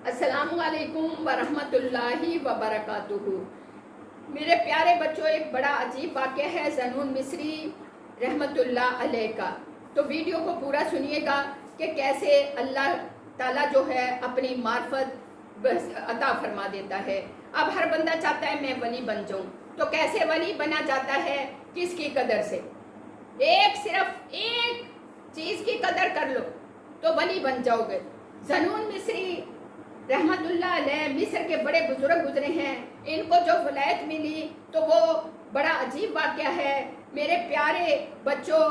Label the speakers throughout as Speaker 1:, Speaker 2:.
Speaker 1: السلام علیکم ورحمۃ اللہ وبرکاتہ۔ میرے پیارے بچوں، ایک بڑا عجیب واقعہ ہے زنون مصری رحمۃ اللہ علیہ کا۔ تو ویڈیو کو پورا سنیے گا کہ کیسے اللہ تعالیٰ جو ہے اپنی معرفت عطا فرما دیتا ہے۔ اب ہر بندہ چاہتا ہے میں ولی بن جاؤں، تو کیسے ولی بنا جاتا ہے؟ کس کی قدر سے؟ صرف ایک چیز کی قدر کر لو تو ولی بن جاؤ گے۔ زنون مصری رحمت اللہ علیہ مصر کے بڑے بزرگ گزرے ہیں، ان کو جو ولایت ملی تو وہ بڑا عجیب واقعہ ہے میرے پیارے بچوں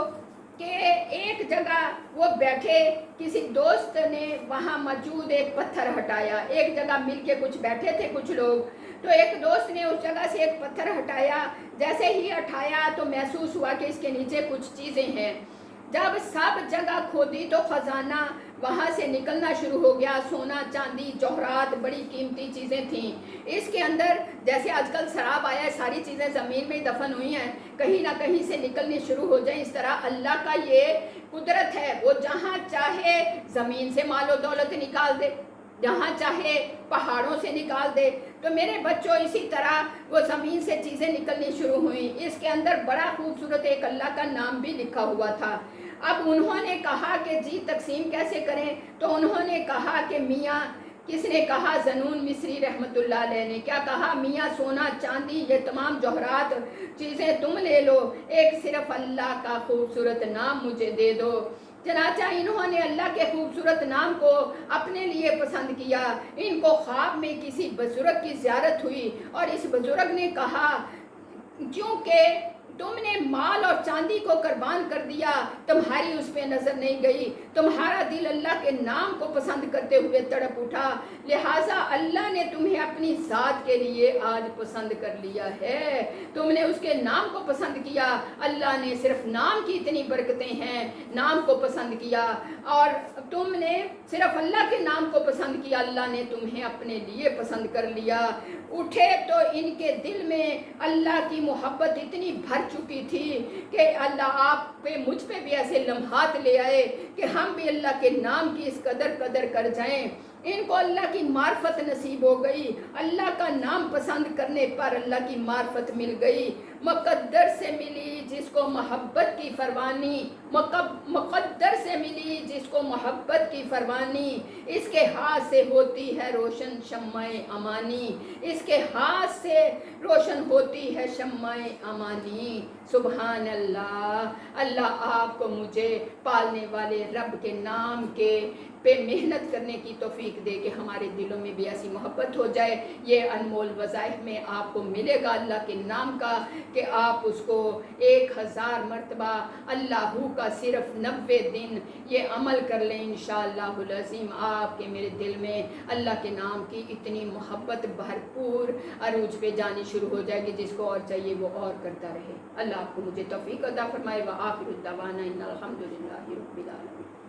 Speaker 1: کہ ایک جگہ وہ بیٹھے، کسی دوست نے وہاں موجود ایک پتھر ہٹایا۔ ایک جگہ مل کے کچھ بیٹھے تھے کچھ لوگ، تو ایک دوست نے اس جگہ سے ایک پتھر ہٹایا۔ جیسے ہی ہٹایا تو محسوس ہوا کہ اس کے نیچے کچھ چیزیں ہیں۔ جب سب جگہ کھودی تو خزانہ وہاں سے نکلنا شروع ہو گیا۔ سونا، چاندی، جوہرات، بڑی قیمتی چیزیں تھیں اس کے اندر۔ جیسے آج کل سراب آیا ہے، ساری چیزیں زمین میں دفن ہوئی ہیں، کہیں نہ کہیں سے نکلنی شروع ہو جائیں۔ اس طرح اللہ کا یہ قدرت ہے، وہ جہاں چاہے زمین سے مال و دولت نکال دے، جہاں چاہے پہاڑوں سے نکال دے۔ تو میرے بچوں، اسی طرح وہ زمین سے چیزیں نکلنی شروع ہوئیں۔ اس کے اندر بڑا خوبصورت ایک اللہ کا نام بھی لکھا ہوا تھا۔ اب انہوں نے کہا کہ جی تقسیم کیسے کریں؟ تو انہوں نے کہا کہ میاں، کس نے کہا؟ زنون مصری رحمت اللہ علیہ نے کیا کہا؟ میاں سونا چاندی یہ تمام جوہرات چیزیں تم لے لو، ایک صرف اللہ کا خوبصورت نام مجھے دے دو۔ چنانچہ انہوں نے اللہ کے خوبصورت نام کو اپنے لیے پسند کیا۔ ان کو خواب میں کسی بزرگ کی زیارت ہوئی اور اس بزرگ نے کہا کیونکہ تم نے مال اور چاندی کو قربان کر دیا، تمہاری اس پہ نظر نہیں گئی، تمہارا دل اللہ کے نام کو پسند کرتے ہوئے تڑپ اٹھا، لہٰذا اللہ نے تمہیں اپنی ذات کے لیے آج پسند کر لیا ہے۔ تم نے اس کے نام کو پسند کیا، اللہ نے صرف نام کی اتنی برکتیں ہیں، نام کو پسند کیا، اور تم نے صرف اللہ کے نام کو پسند کیا، اللہ نے تمہیں اپنے لیے پسند کر لیا۔ اٹھے تو ان کے دل میں اللہ کی محبت اتنی بھر چکی تھی کہ اللہ آپ پہ مجھ پہ بھی ایسے لمحات لے آئے کہ ہم بھی اللہ کے نام کی اس قدر کر جائیں۔ ان کو اللہ کی معرفت نصیب ہو گئی، اللہ کا نام پسند کرنے پر اللہ کی معرفت مل گئی۔ مقدر سے ملی جس کو محبت کی فروانی، مقدر سے ملی جس کو محبت کی فروانی، اس کے ہاتھ سے ہوتی ہے روشن شمع امانی، اس کے ہاتھ سے روشن ہوتی ہے شمع امانی۔ سبحان اللہ۔ اللہ آپ کو مجھے پالنے والے رب کے نام کے پہ محنت کرنے کی توفیق دے کہ ہمارے دلوں میں بھی ایسی محبت ہو جائے۔ یہ انمول وظائف میں آپ کو ملے گا اللہ کے نام کا کہ آپ اس کو 1000 مرتبہ اللہ کا صرف 90 دن یہ عمل کر لیں۔ انشاءاللہ العظیم آپ کے میرے دل میں اللہ کے نام کی اتنی محبت بھرپور عروج پہ جانی شروع ہو جائے گی، جس کو اور چاہیے وہ اور کرتا رہے۔ اللہ آپ کو مجھے توفیق عطا فرمائے۔ وآخر الدعوانا ان الحمدللہ رب العالمین۔